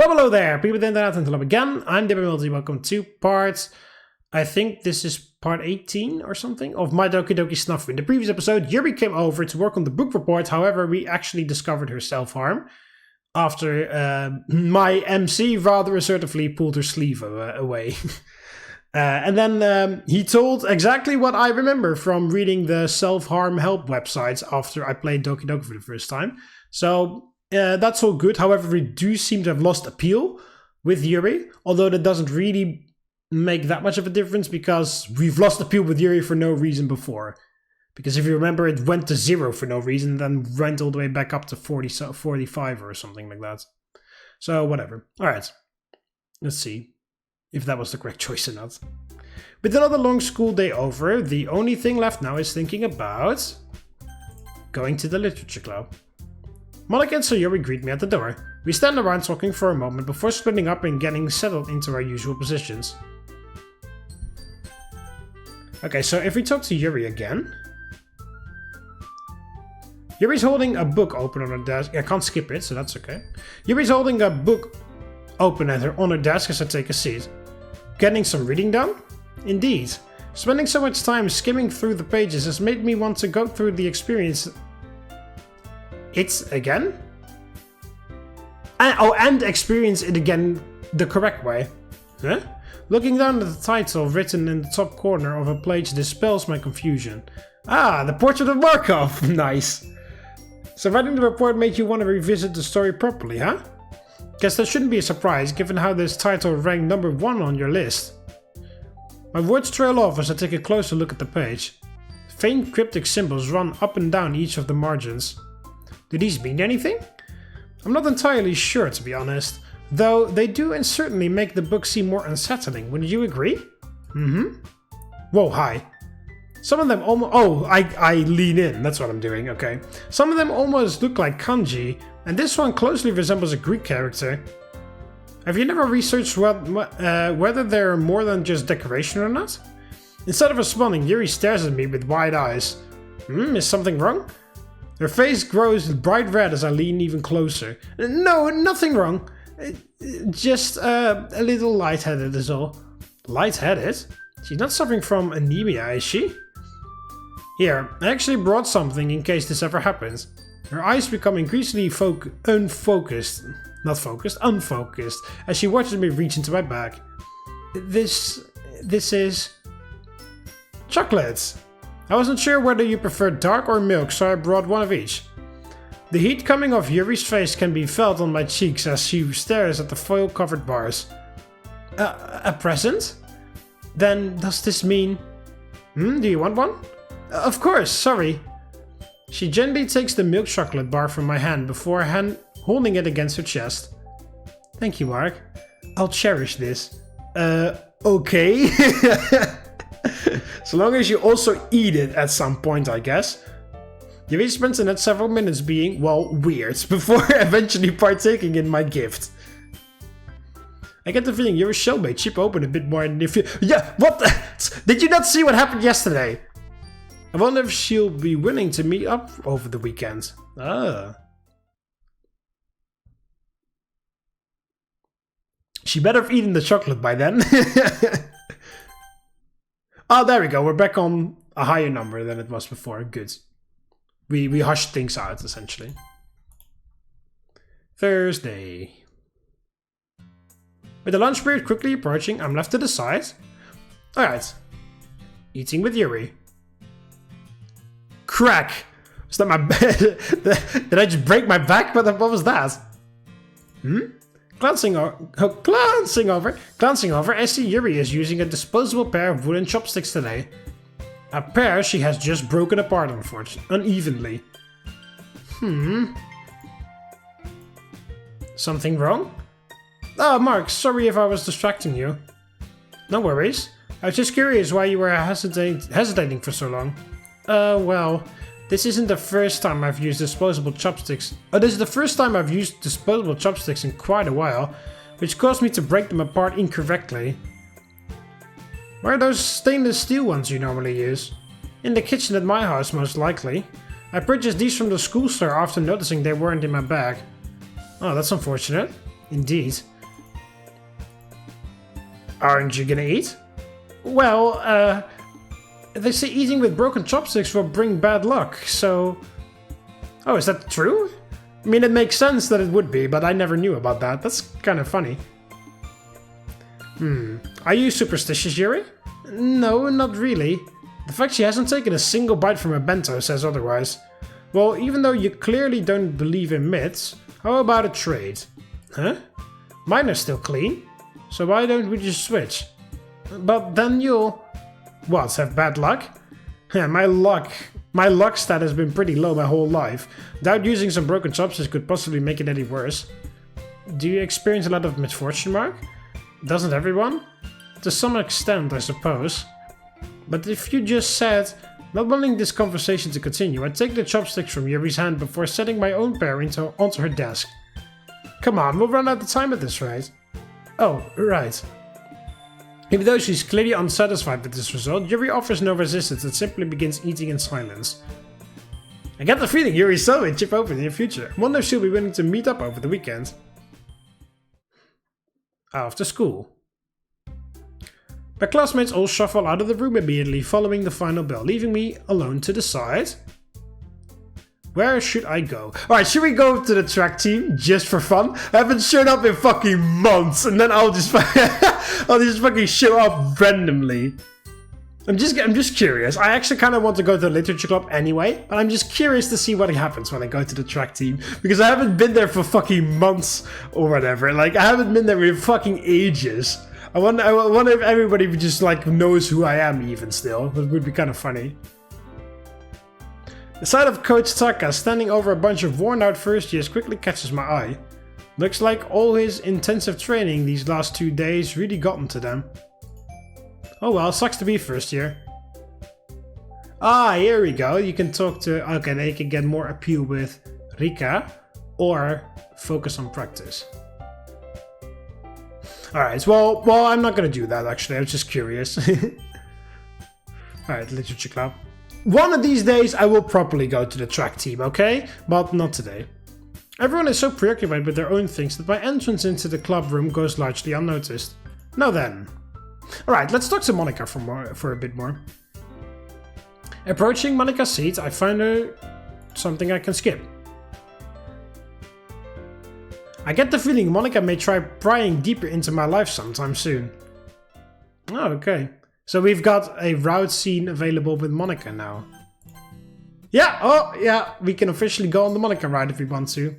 Hello there, people of the internet, and hello again. I'm TheMBmulti. Welcome to part, I think this is part 18 or something, of My Doki Doki SNAFU. In the previous episode, Yuri came over to work on the book report. However, we actually discovered her self-harm after my MC rather assertively pulled her sleeve away. And then he told exactly what I remember from reading the self-harm help websites after I played Doki Doki for the first time. So that's all good. However, we do seem to have lost appeal with Yuri, although that doesn't really make that much of a difference because we've lost appeal with Yuri for no reason before. Because if you remember, it went to 0 for no reason, then went all the way back up to 45 or something like that. So whatever. Alright, let's see if that was the correct choice or not. With another long school day over, the only thing left now is thinking about going to the literature club. Monika and Sayori greet me at the door. We stand around talking for a moment before splitting up and getting settled into our usual positions. Okay, so if we talk to Yuri again... Yuri's holding a book open on her desk. I can't skip it, so that's okay. Yuri's holding a book open on her desk as I take a seat. Getting some reading done? Indeed. Spending so much time skimming through the pages has made me want to go through the experience... again? And experience it again the correct way. Huh? Looking down at the title written in the top corner of a page dispels my confusion. Ah, the Portrait of Markov! Nice! So writing the report made you want to revisit the story properly, huh? Guess that shouldn't be a surprise given how this title ranked number 1 on your list. My words trail off as I take a closer look at the page. Faint cryptic symbols run up and down each of the margins. Do these mean anything? I'm not entirely sure, to be honest, though they do and certainly make the book seem more unsettling. Wouldn't you agree? Mm-hmm. Whoa, hi. Some of them almost... Oh, I lean in, that's what I'm doing, okay. Some of them almost look like kanji, and this one closely resembles a Greek character. Have you never researched whether they're more than just decoration or not? Instead of responding, Yuri stares at me with wide eyes. Is something wrong? Her face grows bright red as I lean even closer. No, nothing wrong. Just a little lightheaded is all. Lightheaded? She's not suffering from anemia, is she? Here, I actually brought something in case this ever happens. Her eyes become increasingly unfocused, as she watches me reach into my bag. This is... chocolates. I wasn't sure whether you prefer dark or milk, so I brought one of each. The heat coming off Yuri's face can be felt on my cheeks as she stares at the foil-covered bars. A present? Then does this mean... do you want one? Of course, sorry. She gently takes the milk chocolate bar from my hand before holding it against her chest. Thank you, Mark. I'll cherish this. Okay. So long as you also eat it at some point, I guess. Yuri spends the next several minutes being, well, weird, before eventually partaking in my gift. I get the feeling Yuri's shell may chip open a bit more than if you... Yeah, what the... Did you not see what happened yesterday? I wonder if she'll be willing to meet up over the weekend. Ah. She better have eaten the chocolate by then. Oh, there we go. We're back on a higher number than it was before. Good. We hushed things out, essentially. Thursday. With the lunch period quickly approaching, I'm left to decide. Alright. Eating with Yuri. Crack! Was that my... Did I just break my back? What was that? Glancing over, I see Yuri is using a disposable pair of wooden chopsticks today. A pair she has just broken apart, unfortunately, unevenly. Something wrong? Oh, Mark, sorry if I was distracting you. No worries. I was just curious why you were hesitating for so long. Well, this isn't the first time I've used disposable chopsticks. This is the first time I've used disposable chopsticks in quite a while, which caused me to break them apart incorrectly. Where are those stainless steel ones you normally use? In the kitchen at my house, most likely. I purchased these from the school store after noticing they weren't in my bag. Oh, that's unfortunate. Indeed. Aren't you gonna eat? Well, they say eating with broken chopsticks will bring bad luck, so... Oh, is that true? I mean, it makes sense that it would be, but I never knew about that. That's kind of funny. Are you superstitious, Yuri? No, not really. The fact she hasn't taken a single bite from a bento says otherwise. Well, even though you clearly don't believe in myths, how about a trade? Huh? Mine are still clean, so why don't we just switch? But then you'll... What, have bad luck? Yeah, my luck stat has been pretty low my whole life. Doubt using some broken chopsticks could possibly make it any worse. Do you experience a lot of misfortune, Mark? Doesn't everyone? To some extent, I suppose. But if you just said, not wanting this conversation to continue, I'd take the chopsticks from Yuri's hand before setting my own pair onto her desk. Come on, we'll run out of time at this rate. Oh, right. Even though she's clearly unsatisfied with this result, Yuri offers no resistance and simply begins eating in silence. I get the feeling Yuri's so in chip over in the near future. I wonder if she'll be willing to meet up over the weekend. After school. My classmates all shuffle out of the room immediately following the final bell, leaving me alone to decide. Where should I go? Alright, should we go to the track team just for fun? I haven't shown up in fucking months, and then I'll just fucking show up randomly. I'm just curious. I actually kind of want to go to the literature club anyway, but I'm just curious to see what happens when I go to the track team, because I haven't been there for fucking months or whatever. Like, I haven't been there in fucking ages. I wonder if everybody just like knows who I am even still. That would be kind of funny. The sight of Coach Taka standing over a bunch of worn out first years quickly catches my eye. Looks like all his intensive training these last 2 days really gotten to them. Oh well, sucks to be first year. Ah, here we go. You can talk to... Okay, they can get more appeal with Rika or focus on practice. Alright, well, I'm not gonna do that actually. I was just curious. Alright, literature club. One of these days I will properly go to the track team, okay? But not today. Everyone is so preoccupied with their own things that my entrance into the club room goes largely unnoticed. Now then. Alright, let's talk to Monika for a bit more. Approaching Monika's seat, I find her something I can skip. I get the feeling Monika may try prying deeper into my life sometime soon. Oh, okay. So we've got a route scene available with Monika now. Yeah, oh yeah, we can officially go on the Monika ride if we want to.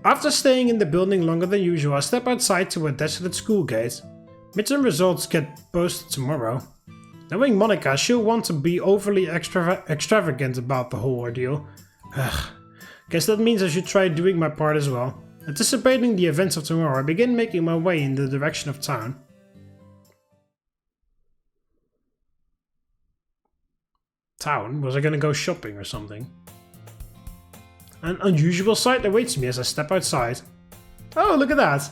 After staying in the building longer than usual, I step outside to a desolate school gate. Midterm results get posted tomorrow. Knowing Monika, she'll want to be overly extravagant about the whole ordeal. Ugh. Guess that means I should try doing my part as well. Anticipating the events of tomorrow, I begin making my way in the direction of town. Town? Was I gonna go shopping or something? An unusual sight awaits me as I step outside. Oh, look at that!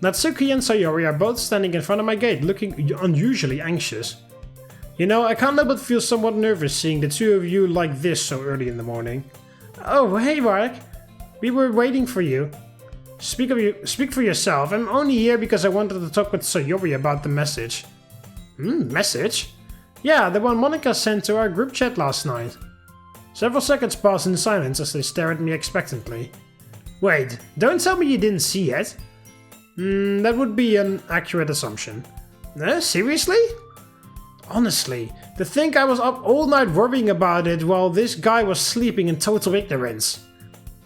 Natsuki and Sayori are both standing in front of my gate, looking unusually anxious. You know, I can't help but feel somewhat nervous seeing the two of you like this so early in the morning. Oh, hey Mark! We were waiting for you. Speak for yourself. I'm only here because I wanted to talk with Sayori about the message. Message? Yeah, the one Monika sent to our group chat last night. Several seconds pass in silence as they stare at me expectantly. Wait, don't tell me you didn't see it? That would be an accurate assumption. Seriously? Honestly, to think I was up all night worrying about it while this guy was sleeping in total ignorance.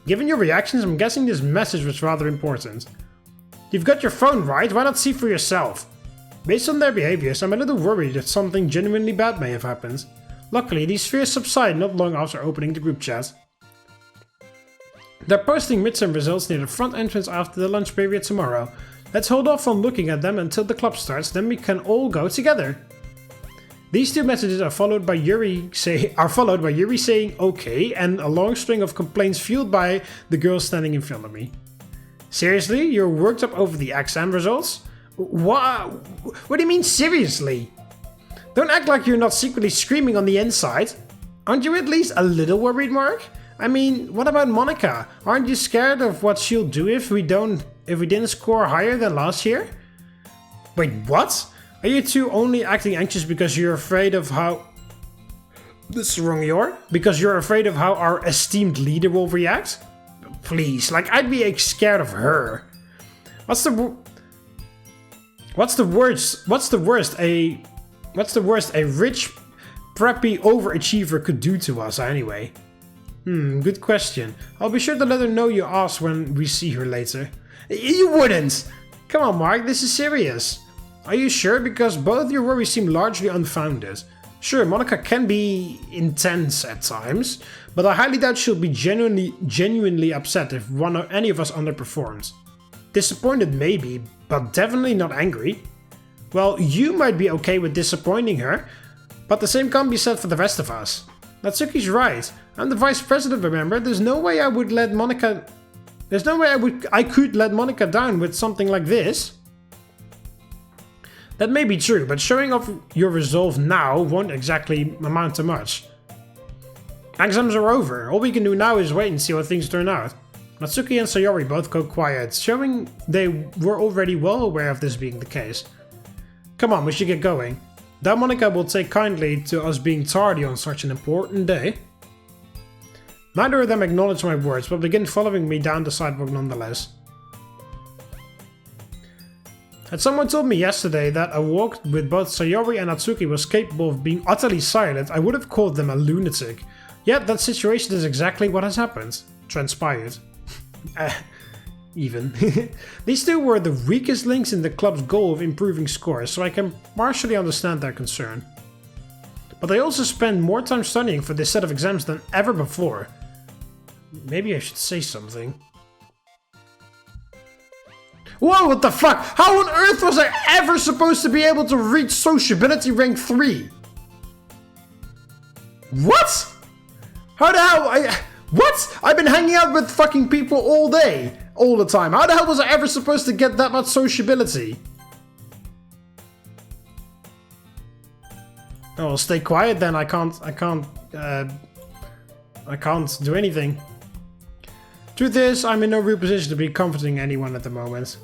Given your reactions, I'm guessing this message was rather important. You've got your phone, right? Why not see for yourself? Based on their behaviors, I'm a little worried that something genuinely bad may have happened. Luckily, these fears subside not long after opening the group chat. They're posting midterm results near the front entrance after the lunch period tomorrow. Let's hold off on looking at them until the club starts, then we can all go together. These two messages are followed by Yuri saying okay and a long string of complaints fueled by the girl standing in front of me. Seriously? You're worked up over the exam results? What do you mean seriously? Don't act like you're not secretly screaming on the inside. Aren't you at least a little worried, Mark? I mean, what about Monika? Aren't you scared of what she'll do if we don't if we didn't score higher than last year? Wait, what? Are you two only acting anxious because you're afraid of how... This is wrong, Yor. Because you're afraid of how our esteemed leader will react? Please, like, I'd be scared of her. What's the worst a rich, preppy overachiever could do to us anyway? Good question. I'll be sure to let her know you asked when we see her later. You wouldn't! Come on, Mark, this is serious. Are you sure? Because both your worries seem largely unfounded. Sure, Monika can be intense at times, but I highly doubt she'll be genuinely upset if any of us underperforms. Disappointed maybe, but definitely not angry. Well, you might be okay with disappointing her, but the same can't be said for the rest of us. Natsuki's right. I'm the vice president, remember? There's no way I could let Monika down with something like this. That may be true, but showing off your resolve now won't exactly amount to much. Exams are over. All we can do now is wait and see how things turn out. Natsuki and Sayori both go quiet, showing they were already well aware of this being the case. Come on, we should get going. Doubt Monika will take kindly to us being tardy on such an important day. Neither of them acknowledge my words, but begin following me down the sidewalk nonetheless. Had someone told me yesterday that a walk with both Sayori and Natsuki was capable of being utterly silent, I would have called them a lunatic. Yet that situation is exactly what has happened. Transpired. Even. These two were the weakest links in the club's goal of improving scores, so I can partially understand their concern. But they also spend more time studying for this set of exams than ever before. Maybe I should say something. Whoa, what the fuck? How on earth was I ever supposed to be able to reach sociability rank 3? What? How the hell? What? I've been hanging out with fucking people all day. All the time. How the hell was I ever supposed to get that much sociability? Oh, well, stay quiet then. I can't do anything. Truth is, I'm in no real position to be comforting anyone at the moment.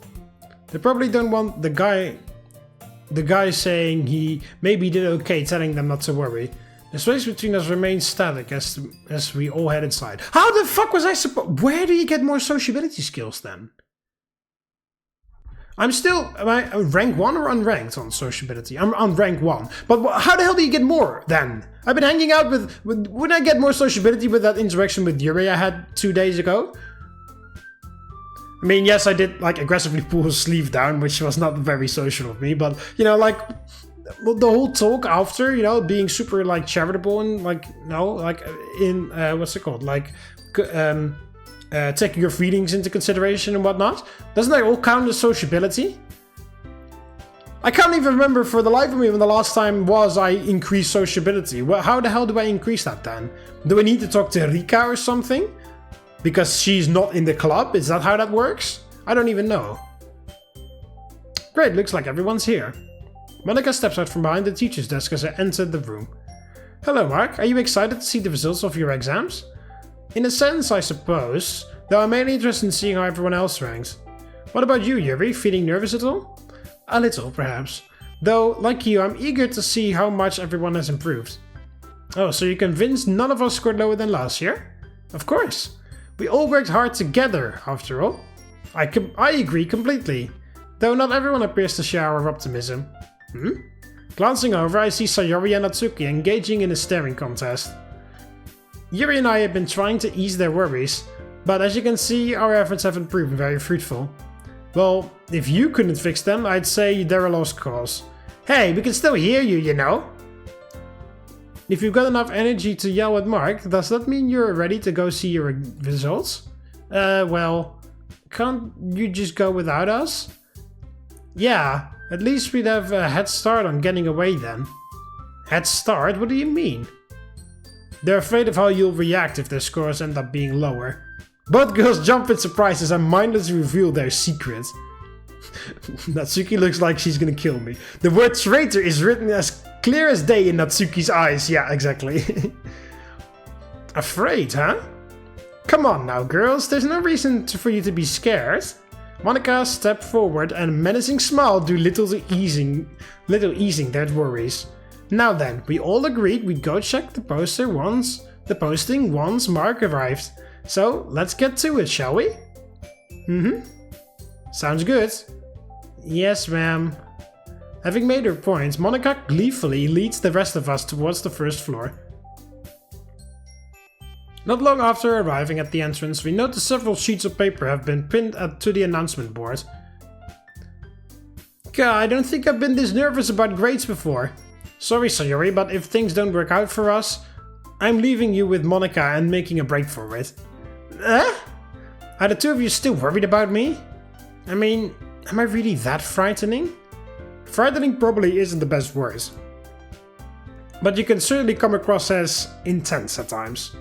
They probably don't want the guy saying he maybe did okay telling them not to worry. The space between us remains static as we all head inside. How the fuck was I supposed... Where do you get more sociability skills then? Am I rank 1 or unranked on sociability? I'm on rank 1. But how the hell do you get more then? I've been hanging out with... Wouldn't I get more sociability with that interaction with Yuri I had 2 days ago? I mean, yes, I did like aggressively pull his sleeve down, which was not very social of me, but you know, like... The whole talk after, you know, being super like charitable and like, what's it called? Like, taking your feelings into consideration and whatnot. Doesn't that all count as sociability? I can't even remember for the life of me when the last time was I increased sociability. Well, how the hell do I increase that then? Do I need to talk to Rika or something? Because she's not in the club? Is that how that works? I don't even know. Great, looks like everyone's here. Monika steps out from behind the teacher's desk as I enter the room. Hello, Mark. Are you excited to see the results of your exams? In a sense, I suppose, though I'm mainly interested in seeing how everyone else ranks. What about you, Yuri? Feeling nervous at all? A little, perhaps. Though, like you, I'm eager to see how much everyone has improved. Oh, so you're convinced none of us scored lower than last year? Of course. We all worked hard together, after all. I agree completely. Though not everyone appears to share our optimism. Glancing over, I see Sayori and Natsuki engaging in a staring contest. Yuri and I have been trying to ease their worries, but as you can see, our efforts haven't proven very fruitful. Well, if you couldn't fix them, I'd say they're a lost cause. Hey, we can still hear you, you know? If you've got enough energy to yell at Mark, does that mean you're ready to go see your results? Well, can't you just go without us? Yeah. At least we'd have a head start on getting away then. Head start? What do you mean? They're afraid of how you'll react if their scores end up being lower. Both girls jump in surprise as I mindlessly reveal their secret. Natsuki looks like she's gonna kill me. The word traitor is written as clear as day in Natsuki's eyes. Yeah, exactly. Afraid, huh? Come on now, girls. There's no reason for you to be scared. Monika stepped forward and a menacing smile do little easing their worries. Now then, we all agreed we'd go check the posting once Mark arrived. So, let's get to it, shall we? Sounds good. Yes, ma'am. Having made her point, Monika gleefully leads the rest of us towards the first floor. Not long after arriving at the entrance, we notice several sheets of paper have been pinned to the announcement board. God, I don't think I've been this nervous about grades before. Sorry, Sayori, but if things don't work out for us, I'm leaving you with Monika and making a break for it. Are the two of you still worried about me? I mean, am I really that frightening? Frightening probably isn't the best word. But you can certainly come across as intense at times.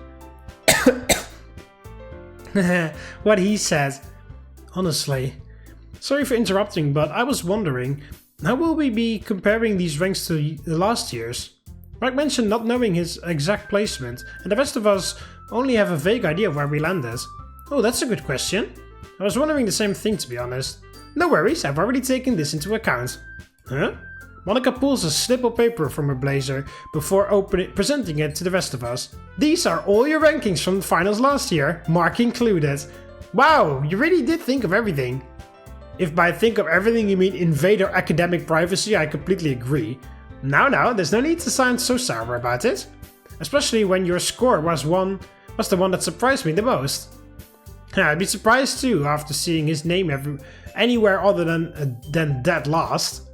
What he said. Honestly. Sorry for interrupting, but I was wondering, how will we be comparing these ranks to the last year's? Mark mentioned not knowing his exact placement, and the rest of us only have a vague idea of where we landed. Oh, that's a good question. I was wondering the same thing, to be honest. No worries, I've already taken this into account. Huh? Monika pulls a slip of paper from her blazer before presenting it to the rest of us. These are all your rankings from the finals last year, Mark included. Wow, you really did think of everything. If by think of everything you mean invade our academic privacy, I completely agree. Now, there's no need to sound so sour about it. Especially when your score was the one that surprised me the most. I'd be surprised too after seeing his name anywhere other than dead last.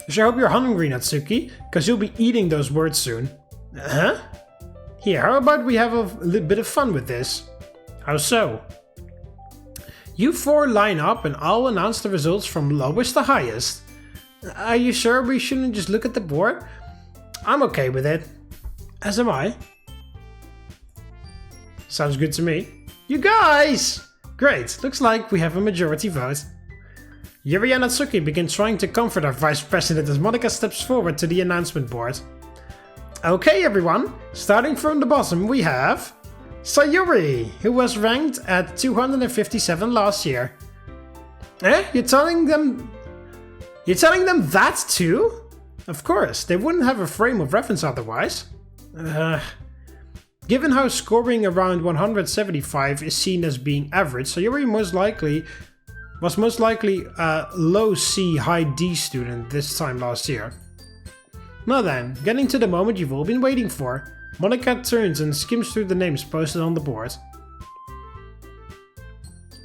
So I hope you're hungry, Natsuki, because you'll be eating those words soon. Huh? Here, how about we have a little bit of fun with this? How so? You four line up and I'll announce the results from lowest to highest. Are you sure we shouldn't just look at the board? I'm okay with it. As am I. Sounds good to me. You guys! Great, looks like we have a majority vote. Yuri and Natsuki begin trying to comfort our vice president as Monika steps forward to the announcement board. Okay everyone, starting from the bottom we have Sayori, who was ranked at 257 last year. You're telling them that too? Of course, they wouldn't have a frame of reference otherwise. Given how scoring around 175 is seen as being average, Sayori was most likely a low C, high D student this time last year. Now then, getting to the moment you've all been waiting for. Monika turns and skims through the names posted on the board.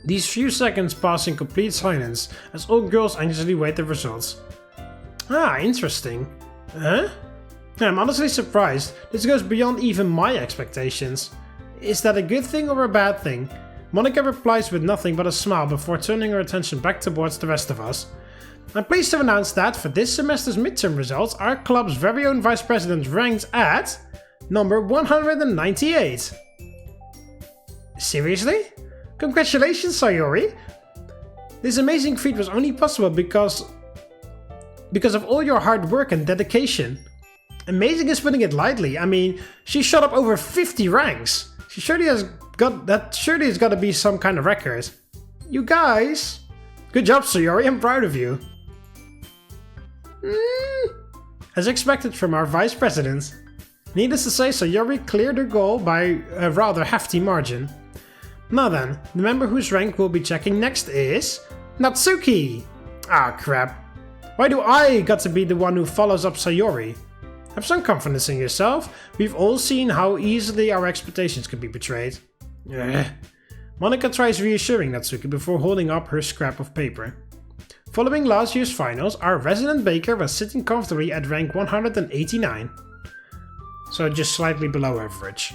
These few seconds pass in complete silence as all girls anxiously wait the results. Interesting. Huh? I'm honestly surprised. This goes beyond even my expectations. Is that a good thing or a bad thing? Monika replies with nothing but a smile before turning her attention back towards the rest of us. I'm pleased to announce that for this semester's midterm results, our club's very own vice president ranks at number 198. Seriously? Congratulations, Sayori! This amazing feat was only possible because of all your hard work and dedication. Amazing is putting it lightly. I mean, she shot up over 50 ranks. She surely has got to be some kind of record. You guys! Good job, Sayori, I'm proud of you. As expected from our vice president. Needless to say, Sayori cleared her goal by a rather hefty margin. Now then, the member whose rank we'll be checking next is Natsuki! Ah crap. Why do I got to be the one who follows up Sayori? Have some confidence in yourself. We've all seen how easily our expectations can be betrayed. Monika tries reassuring Natsuki before holding up her scrap of paper. Following last year's finals, our resident baker was sitting comfortably at rank 189. So just slightly below average.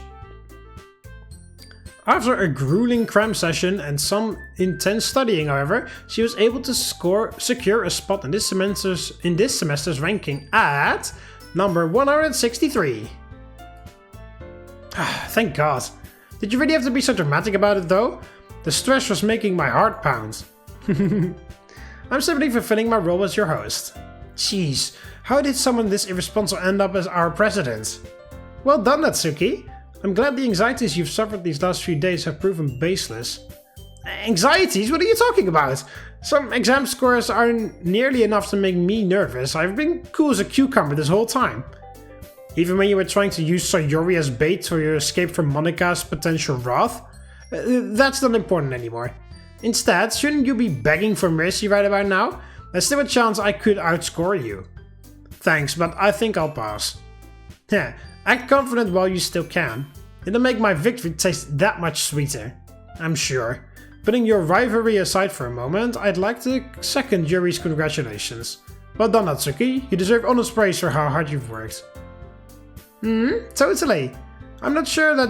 After a grueling cram session and some intense studying, however, she was able to secure a spot in this semester's ranking at number 163. Thank God. Did you really have to be so dramatic about it though? The stress was making my heart pound. I'm simply fulfilling my role as your host. Jeez, how did someone this irresponsible end up as our president? Well done, Natsuki. I'm glad the anxieties you've suffered these last few days have proven baseless. Anxieties? What are you talking about? Some exam scores aren't nearly enough to make me nervous. I've been cool as a cucumber this whole time. Even when you were trying to use Sayori as bait for your escape from Monika's potential wrath? That's not important anymore. Instead, shouldn't you be begging for mercy right about now? There's still a chance I could outscore you. Thanks, but I think I'll pass. Yeah, act confident while you still can. It'll make my victory taste that much sweeter. I'm sure. Putting your rivalry aside for a moment, I'd like to second Yuri's congratulations. Well done, Natsuki. You deserve honest praise for how hard you've worked. Totally. I'm not sure that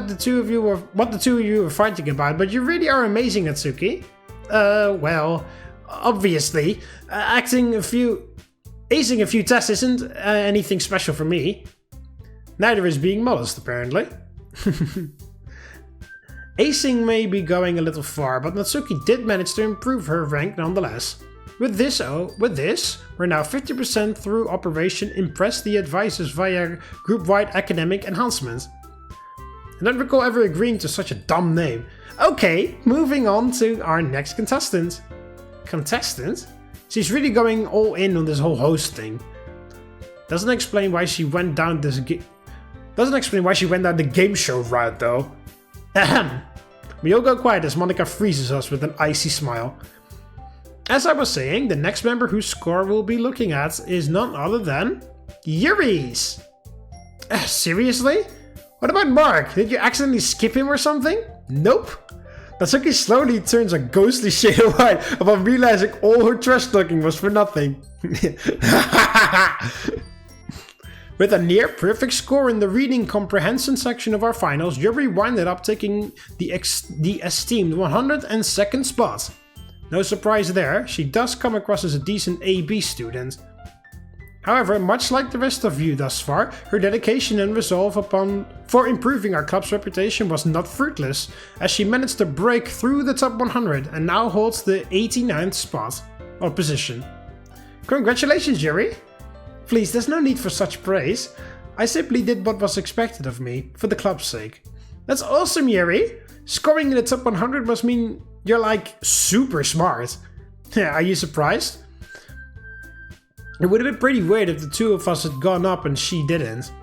what the two of you were fighting about, but you really are amazing, Natsuki. Well, obviously, acing a few tests isn't anything special for me. Neither is being modest, apparently. Acing may be going a little far, but Natsuki did manage to improve her rank nonetheless. With this, we're now 50% through Operation Impress the Advisors via group-wide academic enhancement. I don't recall ever agreeing to such a dumb name. Okay, moving on to our next contestant. Contestant? She's really going all in on this whole host thing. Doesn't explain why she went down the game show route though. Ahem. We all go quiet as Monika freezes us with an icy smile. As I was saying, the next member whose score we'll be looking at is none other than Yuri's. Seriously? What about Mark? Did you accidentally skip him or something? Nope. Natsuki slowly turns a ghostly shade of white upon realizing all her trash talking was for nothing. With a near perfect score in the reading comprehension section of our finals, Yuri winded up taking the esteemed 102nd spot. No surprise there, she does come across as a decent AB student. However, much like the rest of you thus far, her dedication and resolve for improving our club's reputation was not fruitless, as she managed to break through the top 100 and now holds the 89th spot, or position. Congratulations, Yuri! Please, there's no need for such praise. I simply did what was expected of me, for the club's sake. That's awesome, Yuri! Scoring in the top 100 must mean you're like super smart. Are you surprised? It would have been pretty weird if the two of us had gone up and she didn't.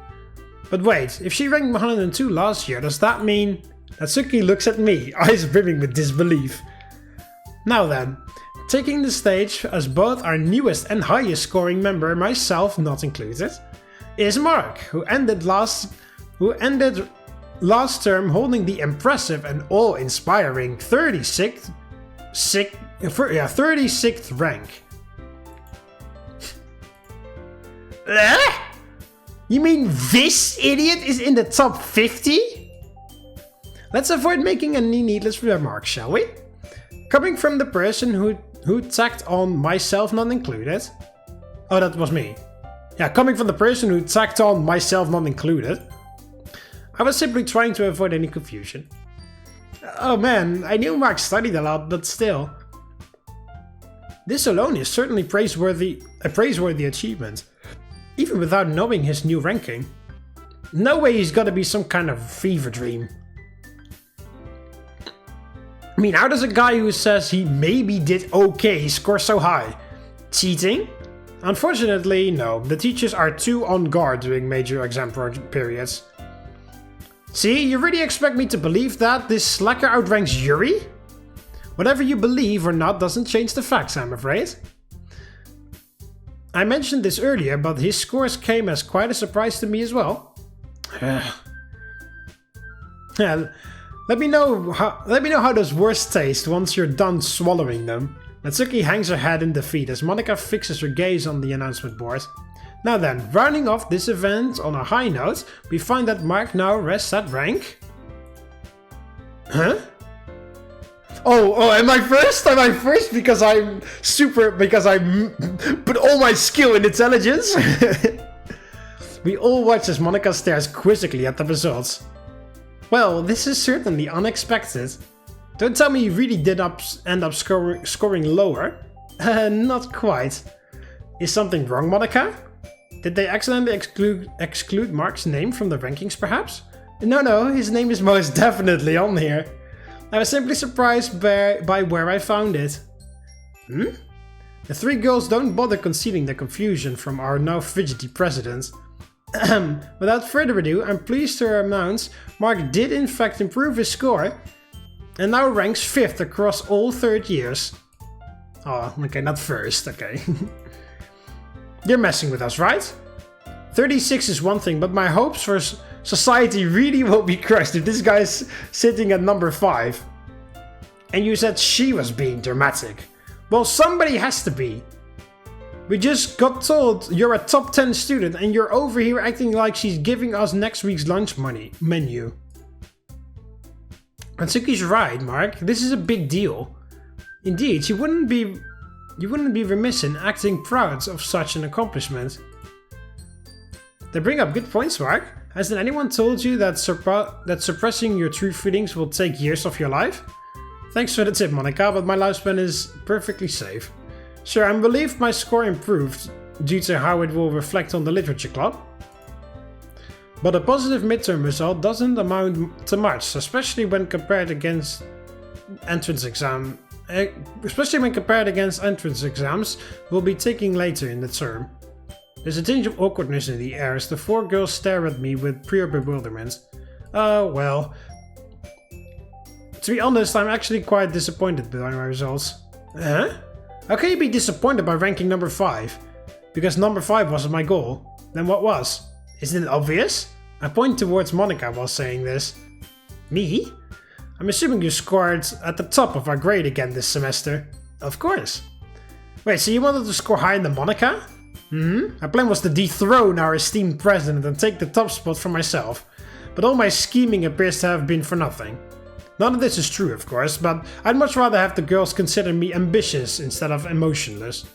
But wait, if she ranked 102 last year, does that mean... Natsuki looks at me, eyes brimming with disbelief. Now then, taking the stage as both our newest and highest scoring member, myself not included, is Mark, who ended last term holding the impressive and awe-inspiring 36th rank. You mean this idiot is in the top 50? Let's avoid making any needless remarks, shall we? Coming from the person who tacked on myself not included. Oh, that was me. Yeah, coming from the person who tacked on myself not included. I was simply trying to avoid any confusion. Oh man, I knew Mark studied a lot, but still. This alone is certainly a praiseworthy achievement. Even without knowing his new ranking. No way he's gotta be some kind of fever dream. I mean, how does a guy who says he maybe did okay score so high? Cheating? Unfortunately, no. The teachers are too on guard during major exam periods. See, you really expect me to believe that this slacker outranks Yuri? Whatever you believe or not doesn't change the facts, I'm afraid. I mentioned this earlier, but his scores came as quite a surprise to me as well. Let me know how those words taste once you're done swallowing them. Natsuki hangs her head in defeat as Monika fixes her gaze on the announcement board. Now then, rounding off this event on a high note, we find that Mark now rests at rank... Huh? Oh, am I first? Am I first because I put all my skill in intelligence? We all watch as Monika stares quizzically at the results. Well, this is certainly unexpected. Don't tell me you really did end up scoring lower. Not quite. Is something wrong, Monika? Did they accidentally exclude Mark's name from the rankings, perhaps? No, his name is most definitely on here. I was simply surprised by where I found it. The three girls don't bother concealing their confusion from our now fidgety president. Without further ado, I'm pleased to announce Mark did in fact improve his score and now ranks 5th across all 3rd years. Oh, okay, not first, okay. You're messing with us, right? 36 is one thing, but my hopes for society really will be crushed if this guy's sitting at number 5. And you said she was being dramatic. Well, somebody has to be. We just got told you're a top 10 student and you're over here acting like she's giving us next week's lunch menu. Natsuki's right, Mark. This is a big deal. Indeed, you wouldn't be remiss in acting proud of such an accomplishment. They bring up good points, Mark. Hasn't anyone told you that suppressing your true feelings will take years of your life? Thanks for the tip, Monika, but my lifespan is perfectly safe. Sure, I'm relieved my score improved due to how it will reflect on the literature club. But a positive midterm result doesn't amount to much, especially when compared against entrance exams we'll be taking later in the term. There's a tinge of awkwardness in the air as the 4 girls stare at me with pure bewilderment. Well. To be honest, I'm actually quite disappointed by my results. Huh? How can you be disappointed by ranking number 5? Because number 5 wasn't my goal. Then what was? Isn't it obvious? I point towards Monika while saying this. Me? I'm assuming you scored at the top of our grade again this semester. Of course. Wait, so you wanted to score higher than Monika? My plan was to dethrone our esteemed president and take the top spot for myself. But all my scheming appears to have been for nothing. None of this is true, of course, but I'd much rather have the girls consider me ambitious instead of emotionless.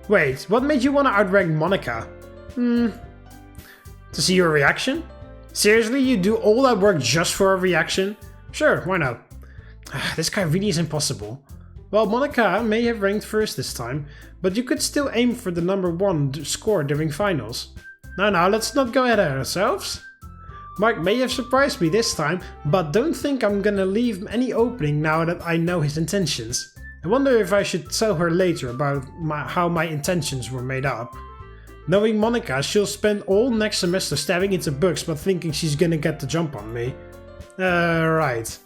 Wait, what made you want to outrank Monika? To see your reaction? Seriously, you do all that work just for a reaction? Sure, why not? This guy really is impossible. Well, Monika may have ranked first this time, but you could still aim for the number 1 score during finals. Now, let's not go ahead of ourselves. Mark may have surprised me this time, but don't think I'm gonna leave any opening now that I know his intentions. I wonder if I should tell her later about how my intentions were made up. Knowing Monika, she'll spend all next semester stabbing into books but thinking she's gonna get the jump on me. Right.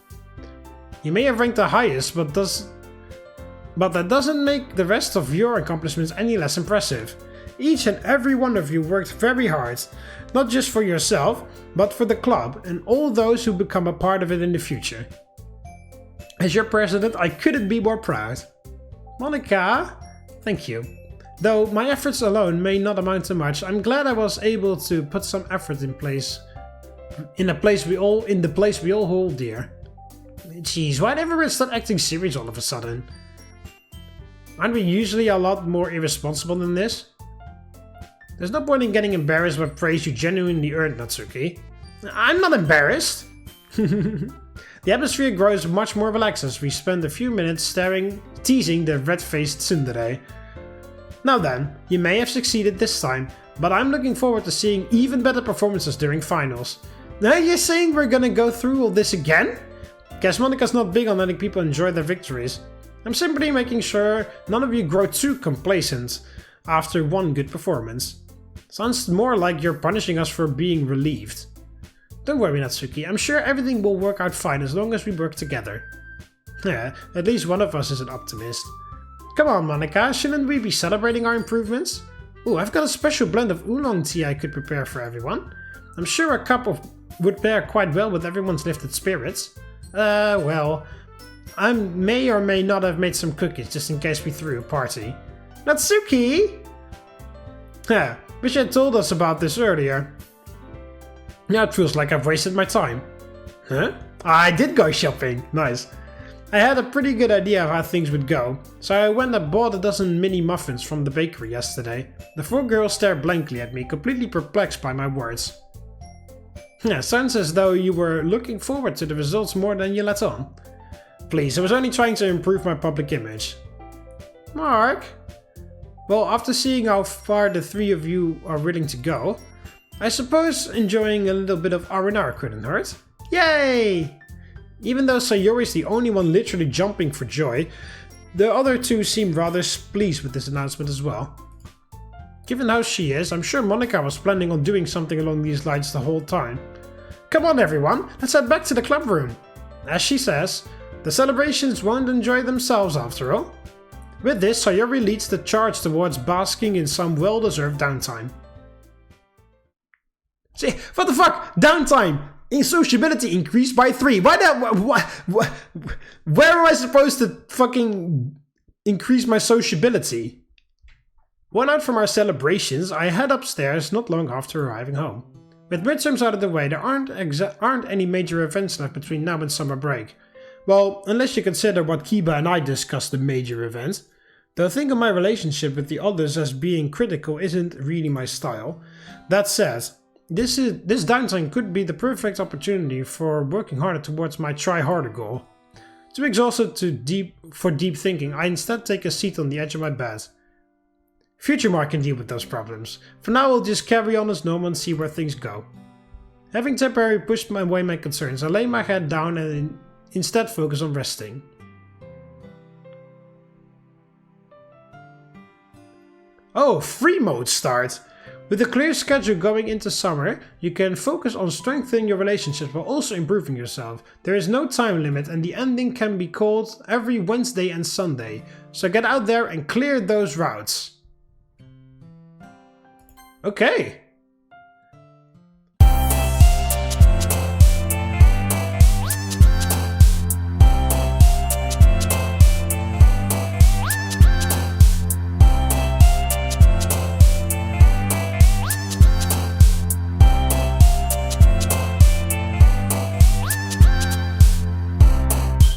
You may have ranked the highest, but that doesn't make the rest of your accomplishments any less impressive. Each and every one of you worked very hard, not just for yourself, but for the club and all those who become a part of it in the future. As your president, I couldn't be more proud. Monika, thank you. Though my efforts alone may not amount to much, I'm glad I was able to put some effort in the place we all hold dear. Jeez, why'd everyone start acting serious all of a sudden? Aren't we usually a lot more irresponsible than this? There's no point in getting embarrassed by praise you genuinely earned, Natsuki. I'm not embarrassed! The atmosphere grows much more relaxed as we spend a few minutes teasing the red-faced tsundere. Now then, you may have succeeded this time, but I'm looking forward to seeing even better performances during finals. Now you're saying we're gonna go through all this again? Guess Monika's not big on letting people enjoy their victories. I'm simply making sure none of you grow too complacent after one good performance. Sounds more like you're punishing us for being relieved. Don't worry, Natsuki, I'm sure everything will work out fine as long as we work together. Yeah, at least one of us is an optimist. Come on, Monika, shouldn't we be celebrating our improvements? Ooh, I've got a special blend of oolong tea I could prepare for everyone. I'm sure a cup would pair quite well with everyone's lifted spirits. Well, I may or may not have made some cookies just in case we threw a party. Natsuki! Wish you had told us about this earlier. Now it feels like I've wasted my time. Huh? I did go shopping. Nice. I had a pretty good idea of how things would go, so I went and bought a dozen mini muffins from the bakery yesterday. The 4 girls stared blankly at me, completely perplexed by my words. Sounds as though you were looking forward to the results more than you let on. Please, I was only trying to improve my public image. Mark? Well, after seeing how far the 3 of you are willing to go, I suppose enjoying a little bit of R&R couldn't hurt. Yay! Even though Sayori is the only one literally jumping for joy, the other two seem rather pleased with this announcement as well. Given how she is, I'm sure Monika was planning on doing something along these lines the whole time. Come on everyone, let's head back to the club room. As she says, the celebrations won't enjoy themselves after all. With this, Sayori leads the charge towards basking in some well-deserved downtime. See, what the fuck? Downtime! In sociability increased by 3. Why the... Where am I supposed to fucking increase my sociability? One out from our celebrations, I head upstairs not long after arriving home. With midterms out of the way, there aren't any major events left between now and summer break. Well, unless you consider what Kiba and I discussed the major events. Though I think of my relationship with the others as being critical isn't really my style. That said, this downtime could be the perfect opportunity for working harder towards my try harder goal. Too exhausted for deep thinking, I instead take a seat on the edge of my bed. Future Mark can deal with those problems. For now I'll just carry on as normal and see where things go. Having temporarily pushed away my concerns, I lay my head down and instead focus on resting. Oh, free mode start! With a clear schedule going into summer, you can focus on strengthening your relationships while also improving yourself. There is no time limit and the ending can be called every Wednesday and Sunday, so get out there and clear those routes. Okay.